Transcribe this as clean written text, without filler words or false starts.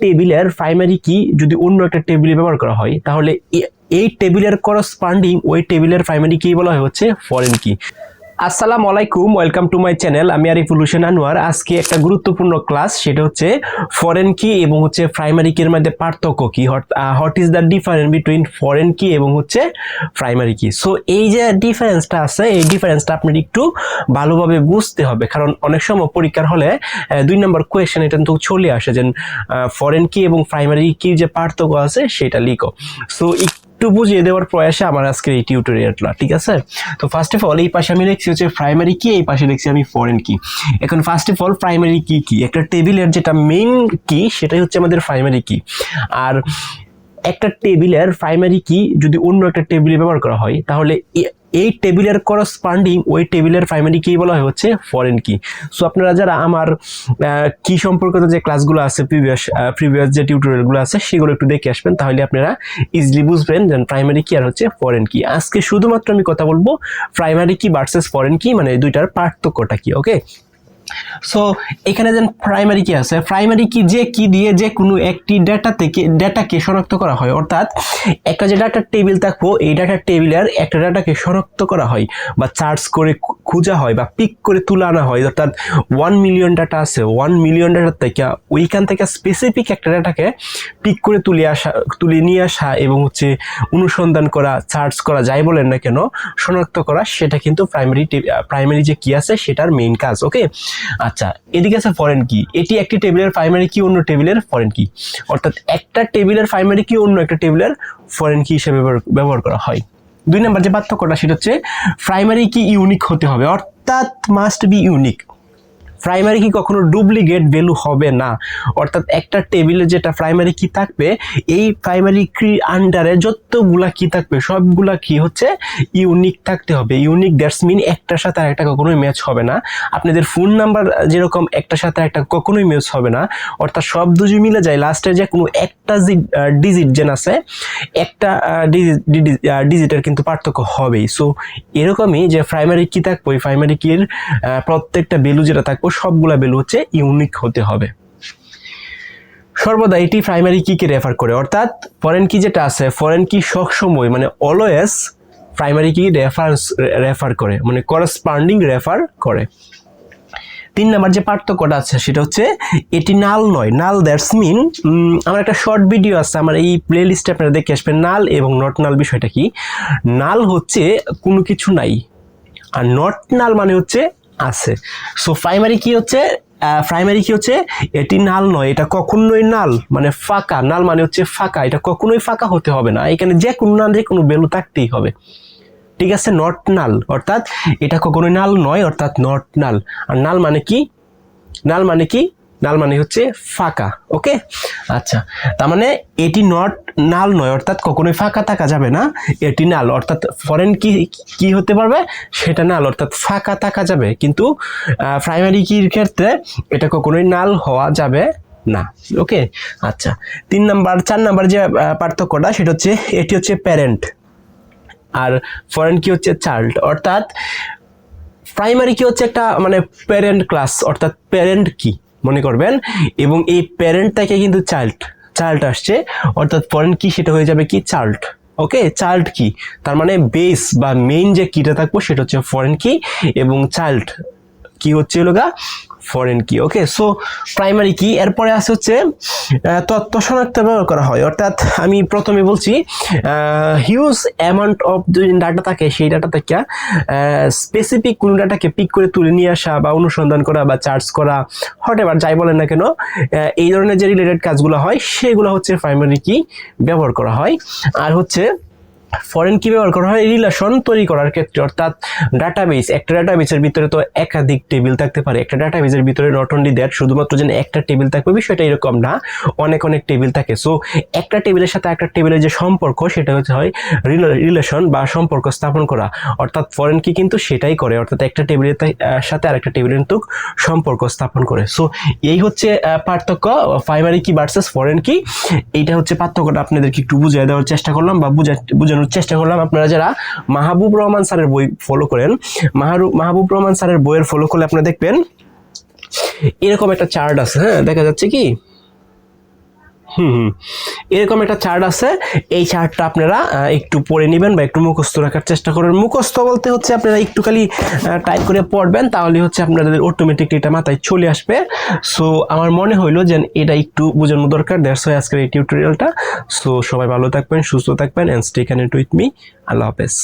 টেবিলের প্রাইমারি কি যদি অন্য একটা টেবিলে ব্যবহার করা হয় তাহলে এই টেবিলের করসপন্ডিং ওই টেবিলের প্রাইমারি কি বলা হয় হচ্ছে ফরেন কি। আসসালামু আলাইকুম, ওয়েলকাম টু মাই চ্যানেল। আমি আরিফুল হোসেন আনোয়ার। আজকে একটা গুরুত্বপূর্ণ ক্লাস, সেটা হচ্ছে ফরেন কি এবং হচ্ছে প্রাইমারি কির মধ্যে পার্থক্য কি, what is the difference between foreign কি এবং হচ্ছে প্রাইমারি কি। সো এই যে ডিফারেন্সটা আছে, এই ডিফারেন্সটা আপনার একটু ভালোভাবে বুঝতে হবে, কারণ অনেক সময় পরীক্ষার হলে 2 নম্বর কোয়েশ্চেন এটা তো চলে আসে যে ফরেন কি এবং প্রাইমারি কি যে পার্থক্য আছে সেটা লিখো। সো একটু বুঝিয়ে দেওয়ার প্রয়াসে আমার আজকের এই টিউটোরিয়ালটা, ঠিক আছে? তো ফার্স্ট অফ অল এই পাশে আমি লিখছি হচ্ছে প্রাইমারি কি, এই পাশে লিখছি আমি ফরেন কি। এখন ফার্স্ট অফ অল প্রাইমারি কি কি, একটা টেবিলের যেটা মেইন কি সেটাই হচ্ছে আমাদের প্রাইমারি কি। আর একটা টেবিলের প্রাইমারি কি যদি অন্য একটা টেবিলে ব্যবহার করা হয় তাহলে এই টেবিলের করসপন্ডিং ওই টেবিলের প্রাইমারি কি বলা হয় হচ্ছে ফরেন কি। সো আপনারা যারা আমার কি সম্পর্কিত যে ক্লাসগুলো আছে, প্রিভিয়াস যে টিউটোরিয়ালগুলো আছে সেগুলো একটু দেখে আসবেন, তাহলে আপনারা ইজিলি বুঝবেন যে প্রাইমারি কি আর হচ্ছে ফরেন কি। আজকে শুধুমাত্র আমি কথা বলবো প্রাইমারি কি ভার্সেস ফরেন কি, মানে দুইটার পার্থক্যটা কি। ওকে, সো এখানে যেন প্রাইমারি কি আছে, প্রাইমারি কি যে কি দিয়ে যে কোনো একটি ডাটাকে শনাক্ত করা হয়, অর্থাৎ একটা যে ডাটা টেবিল থাকবো এই ডাটা টেবিলের একটা ডাটাকে শনাক্ত করা হয় বা সার্চ করে খোঁজা হয় বা পিক করে তুলে আনা হয়। অর্থাৎ 1 মিলিয়ন ডাটা আছে, 1 মিলিয়ন ডাটা থেকে ওইখান থেকে স্পেসিফিক একটা ডাটাকে পিক করে তুলে নিয়ে আসা এবং হচ্ছে অনুসন্ধান করা, সার্চ করা, যাই বলেন না কেন, শনাক্ত করা, সেটা কিন্তু প্রাইমারি যে কি আছে সেটার মেইন কাজ। ওকে, আচ্ছা, এদিকে আছে ফরেন কি। এটি একটি টেবিলের প্রাইমারি কি অন্য টেবিলের ফরেন কি, অর্থাৎ একটা টেবিলের প্রাইমারি কি অন্য একটা টেবিলের ফরেন কি হিসেবে ব্যবহার করা হয়। 2 নম্বর যে পার্থক্যটা সেটা হচ্ছে প্রাইমারি কি ইউনিক হতে হবে, অর্থাৎ মাস্ট বি ইউনিক। প্রাইমারি কি কখনো ডুপ্লিকেট ভ্যালু হবে না, অর্থাৎ একটা টেবিলে যেটা প্রাইমারি কি থাকবে এই প্রাইমারি কি আন্ডারে যতগুলা কি থাকবে সবগুলা কি হচ্ছে ইউনিক থাকতে হবে। ইউনিক দ্যাটস মিন একটার সাথে আরেকটা কখনোই ম্যাচ হবে না। আপনাদের ফোন নাম্বার যেরকম একটার সাথে একটা কখনোই ম্যাচ হবে না, অর্থাৎ সব দুজি মিলে যায়, লাস্টে যে কোনো একটা ডিজিট যেন আছে, একটা ডিজিটের কিন্তু পার্থক্য হবেই। সো এরকমই যে প্রাইমারি কি থাকবে ওই প্রাইমারি কির প্রত্যেকটা ভ্যালু যেটা থাকবে সবগুলা ভ্যালু হচ্ছে ইউনিক হতে হবে সর্বদা। এটি প্রাইমারি কি কে রেফার করে, অর্থাৎ ফরেন কি যেটা আছে, ফরেন কি সবসময় মানে অলওয়েজ প্রাইমারি কি রেফার করে, মানে করসপন্ডিং রেফার করে। 3 নাম্বার যে পার্থক্যটা আছে সেটা হচ্ছে এটি নাল নয়। নাল দ্যাটস মিন, আমার একটা শর্ট ভিডিও আছে আমার এই প্লে লিস্টে, আপনারা দেখে আসবেন নাল এবং নট নাল বিষয়টা কি। নাল হচ্ছে কোনো কিছু নাই, আর নট নাল মানে হচ্ছে আছে। সো প্রাইমারি কি হচ্ছে, প্রাইমারি কি হচ্ছে এটি নাল নয়, এটা কখনোই নাল মানে ফাঁকা। নাল মানে হচ্ছে ফাঁকা, এটা কখনোই ফাঁকা হতে হবে না, এখানে যে কোনো না যে কোনো ভ্যালু থাকতেই হবে, ঠিক আছে? নট নাল অর্থাৎ এটা কখনোই নাল নয়, অর্থাৎ নট নাল। আর নাল মানে কি, নাল মানে কি, নাল মানে হচ্ছে ফাঁকা। ওকে, আচ্ছা, তার মানে এটি নট নাল নয়, অর্থাৎ কখনোই ফাঁকা থাকা যাবে না, এটি নাল। অর্থাৎ ফরেন কি কি হতে পারবে সেটা নাল, অর্থাৎ ফাঁকা থাকা যাবে, কিন্তু প্রাইমারি কির ক্ষেত্রে এটা কখনোই নাল হওয়া যাবে না। ওকে, আচ্ছা, 4 নাম্বার যে পার্থক্যটা সেটা হচ্ছে এটি হচ্ছে প্যারেন্ট আর ফরেন কি হচ্ছে চাইল্ড। অর্থাৎ প্রাইমারি কি হচ্ছে একটা মানে প্যারেন্ট ক্লাস, অর্থাৎ প্যারেন্ট কি মনে করবেন, এবং এই প্যারেন্ট থেকে কিন্তু চাইল্ড আসছে, অর্থাৎ ফরেন কি সেটা হয়ে যাবে কি চাইল্ড। ওকে, চাইল্ড কি তার মানে বেস বা মেইন যে কিটা থাকবো সেটা হচ্ছে ফরেন কি, এবং চাইল্ড কি হচ্ছে লগা ফরেন কি। ওকে, সো প্রাইমারি কি। এরপরে আছে হচ্ছে তথ্য শনাক্ত ব্যবহার করা হয়, অর্থাৎ আমি প্রথমে বলছি হিউজ অ্যামাউন্ট অফ ডাটা থাকে, সেই ডাটা থেকে স্পেসিফিক কোনো ডাটাকে পিক করে তুলে নিয়ে আসা বা অনুসন্ধান করা বা সার্চ করা, হোয়াটএভার যাই বলেন না কেন, এই ধরনের যে রিলেটেড কাজগুলো হয় সেগুলো হচ্ছে প্রাইমারি কি ব্যবহার করা হয়। আর হচ্ছে ফরেন কি ব্যবহার করা হয় রিলেশন তৈরি করার ক্ষেত্রে, অর্থাৎ ডাটাবেস, একটা ডাটাবেসের ভিতরে তো একাধিক টেবিল থাকতে পারে, একটা ডাটাবেসের ভিতরে নট অনলি দ্যাট শুধুমাত্র যেন একটা টেবিল থাকবে বিষয়টা এরকম না, অনেক টেবিল থাকে। সো একটা টেবিলের সাথে একটা টেবিলের যে সম্পর্ক সেটা হচ্ছে হয় রিলেশন বা সম্পর্ক স্থাপন করা, অর্থাৎ ফরেন কি কিন্তু সেটাই করে, অর্থাৎ একটা টেবিলের সাথে আরেকটা টেবিলের কিন্তু সম্পর্ক স্থাপন করে। সো এই হচ্ছে পার্থক্য প্রাইমারি কি ভার্সেস ফরেন কি। এইটা হচ্ছে পার্থক্যটা আপনাদেরকে একটু বুঝিয়ে দেওয়ার চেষ্টা করলাম বা বোঝানোর চেষ্টা করলাম। আপনারা যারা মাহবুব রহমান স্যারের বই ফলো করেন, মাহবুব রহমান স্যারের বইয়ের ফলো করলে আপনারা দেখবেন এরকম একটা চার্ট আছে, হ্যাঁ দেখা যাচ্ছে কি এরকম একটা চার্ট আছে, এই চার্টটা আপনারা একটু পড়ে নেবেন বা একটু মুখস্থ রাখার চেষ্টা করবেন। মুখস্থ বলতে হচ্ছে আপনারা একটু খালি টাইপ করে পড়বেন, তাহলে হচ্ছে আপনাদের অটোমেটিকলি এটা মাথায় চলে আসবে। সো আমার মনে হইলো যে এটা একটু বোঝানো দরকার, দ্যাটস ওয়াই আজকের এই টিউটোরিয়ালটা। সো সবাই ভালো থাকবেন, সুস্থ থাকবেন, and stay connected with me. আল্লাহ হাফেজ।